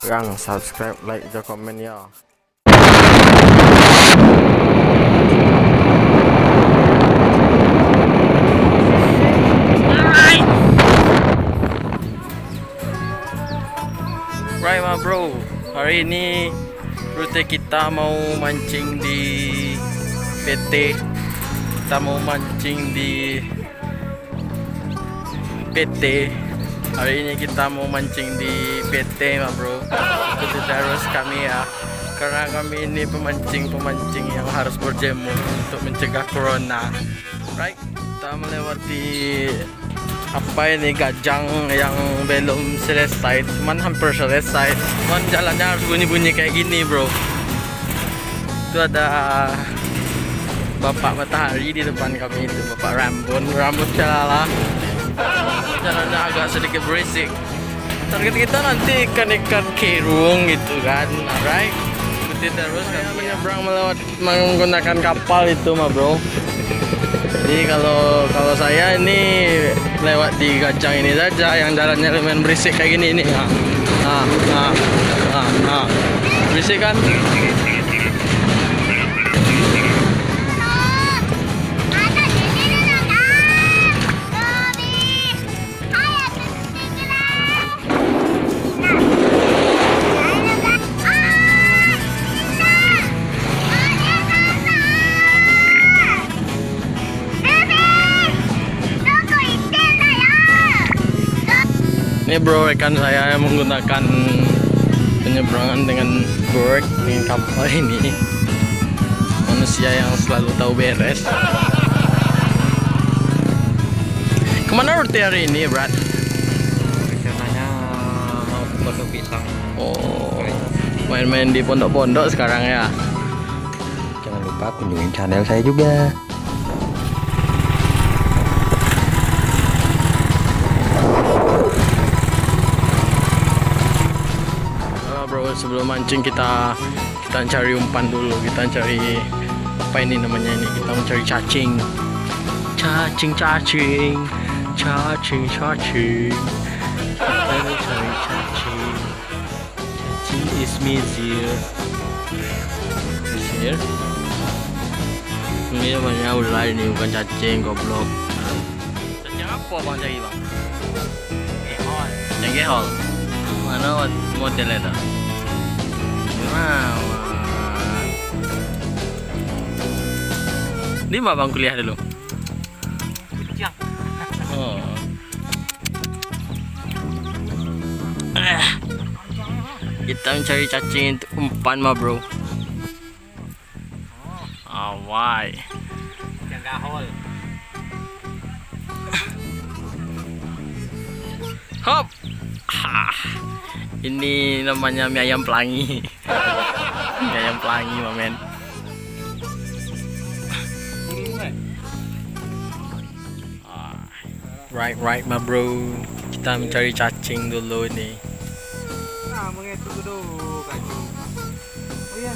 Yang subscribe, like, dan komen ya. Right ma bro, hari ini rute kita mau mancing di PT. Kita mau mancing di PT. Hari ini kita mau mancing di PT ma bro. Ikuti terus kami ya, karena kami ini pemancing yang harus berjemur untuk mencegah corona. Right, kita melewati apa ini gajang yang belum selesai, cuman hampir selesai. Cuman jalannya harus bunyi-bunyi kayak gini bro. Itu ada bapak matahari di depan kami, itu bapak rambut celala. Jalannya agak sedikit berisik. Target kita nanti ikan-ikan kerung gitu kan. Alright, ikuti terus kami menyeberang menggunakan kapal itu mah bro. Jadi kalau saya ini lewat di gajang ini saja, yang jalannya lumayan berisik kayak gini ini. Berisik kan? Ini bro, rekan saya yang menggunakan penyeberangan dengan board, dengan kapal ini. Manusia yang selalu tahu beres. Kemana rute hari ini, Brad? Rencananya mau ke Pondok Pisang. Oh, main-main di pondok-pondok sekarang ya. Jangan lupa kunjungin channel saya juga. Sebelum mancing kita cari umpan dulu. Kita cari apa ini namanya ini? Kita mencari cacing. Cacing. Kita mencari cacing. Cacing is mizir. Ini namanya ular, ini bukan cacing, goblok. Cacing apa bang cari bang? Gehol. Cacing gehol. Mana modelnya dah? Di mana bang kuliah dulu? Oh. Kita mencari cacing untuk umpan mah bro. Awai. Gahol. Hop. Ini namanya mie ayam pelangi. Mie ayam pelangi mamen. Right ma bro. Kita mencari cacing dulu ini. Nah, mengetuk dulu cacing. Oh iya.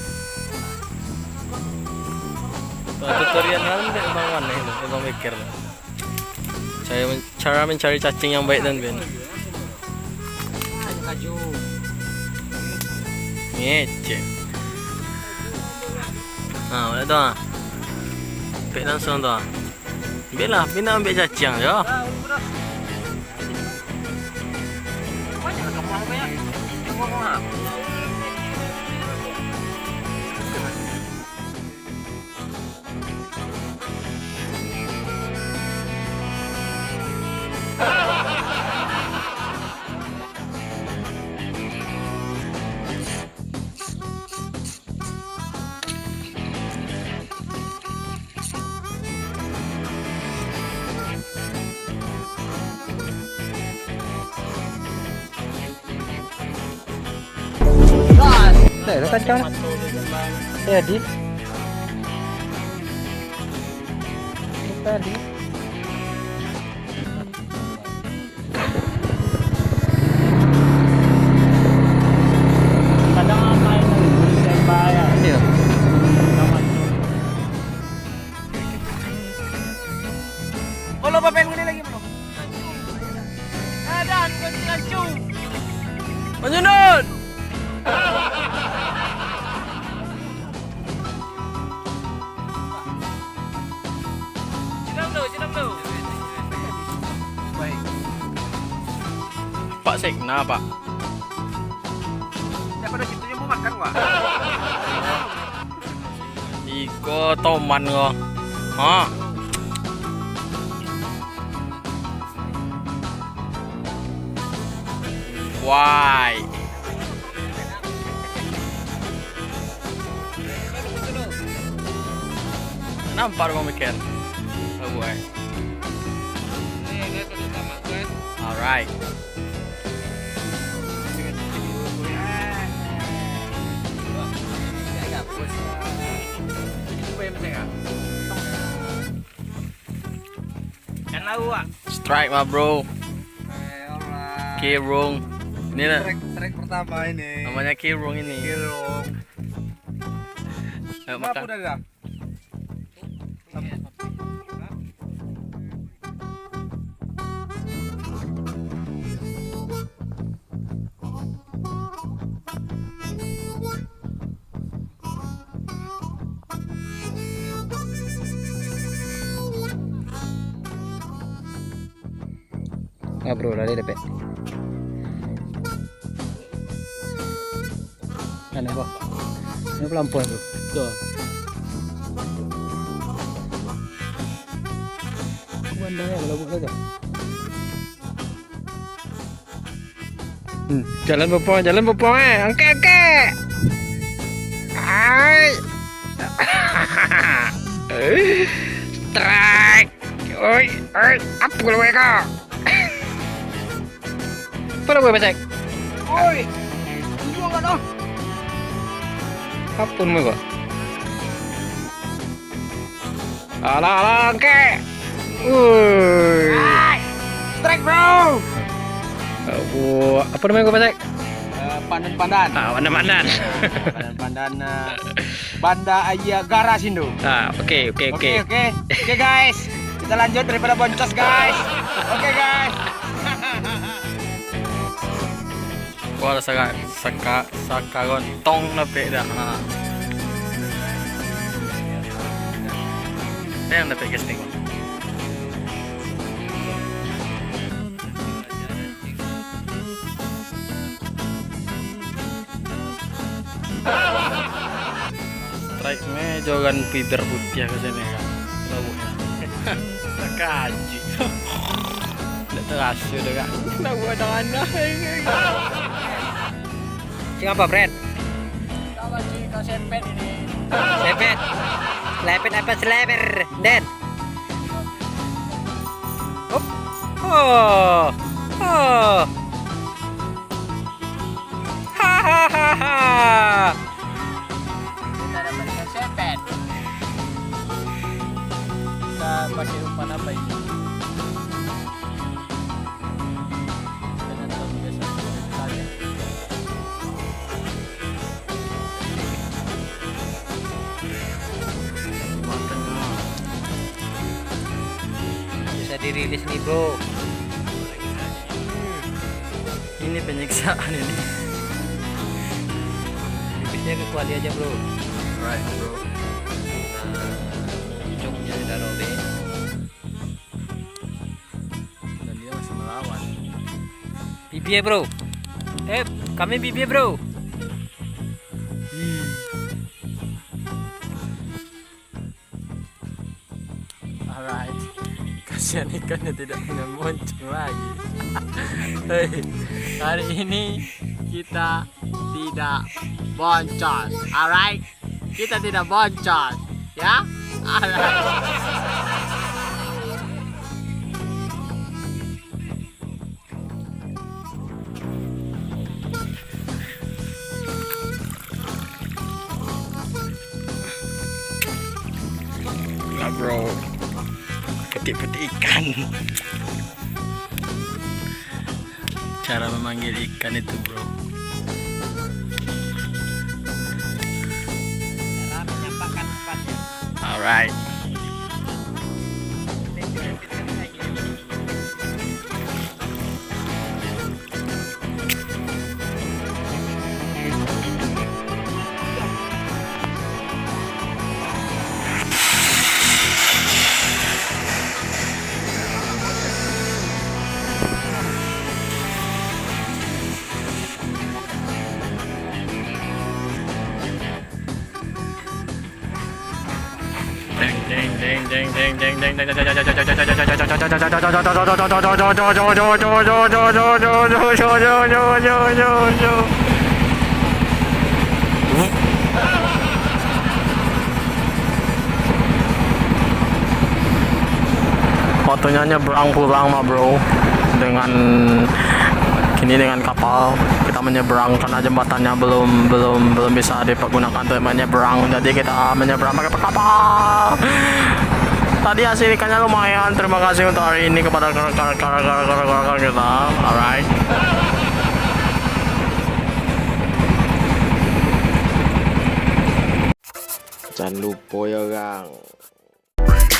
Tutorial nanti bang mana itu? Bang mikir. Cara mencari cacing yang baik dan benar. Ngece. Nah, udah tuh. Ambil langsung tuh. Ambil lah, bina ambil cacing ya. Đây nó cắt cho nó. Đây là đi. Tadi. Kadang apa ini? Bayar. Iya. Kalau apa pengen lagi belum? Ada kunci lancung. Manjunut. pesek nah pak. Daripada situnya mau makan gua. Iko toman ngo. Ha. Why? Nampak mau mikir. Oh boy. Alright. Strike ma bro. Kirung. Ini lah. Trek pertama ini. Namanya kirung ini. Kirung. Ayo Apa makan. udah gak? Bro, lari dapat. Ano ba? Ano pelan-pelan bro? Tuh. Bandanya kalau buat lagi. Jalan bopong angke. Hai. Strike. Oi, apa kalau mereka? Apa boleh becek? Oi, tunjuk enggak dong? Apun mo ko? Ala, angke! Uy! Strike bro! Apa namanya ko becek? Pandan-pandan. Pandan-pandan. Pandan-pandan. Banda Ayah Garas Indo. Oke Guys, kita lanjut daripada boncos guys. Oke guys. Wala saka gontong na peda. Ayan na pe casting. Strike me jogan piber putih ke sini kan. Labunya. Sakaji. Ndak terasa udah kan. Labu ada anda. Cing apa, Fred? Sama JIKA sepet ini. Sepet. Selepet apa seleper? Den. Hop. Oh. Hahaha. Kita dapat ikan sepet. Kita pakai umpan apa ini? Dirilis nih bro. Ini penyiksaan ini. Tipisnya ke kuali aja bro. Right bro. Cuknya udah robek. Dan dia masih melawan. Bibi ya bro. Kami bibi ya bro. Alright. Kasihan ikannya tidak punya moncong lagi. Hei, hari ini kita tidak boncos. Alright, kita tidak boncos, ya. Alright. Nah, bro. Petik ikan. Cara memanggil ikan itu bro. Cara menyampaikan tempatnya. Alright. Waktunya nyebrang pulang mah bro, dengan kapal kita menyeberang karena jembatannya belum bisa dipergunakan untuk menyeberang, jadi kita menyeberang pakai kapal. Tadi hasil ikannya lumayan. Terima kasih untuk hari ini kepada rekan-rekan kita. Alright. Jangan lupa ya gang.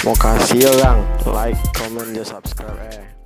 Mau kasih ya gang, like, comment, dan subscribe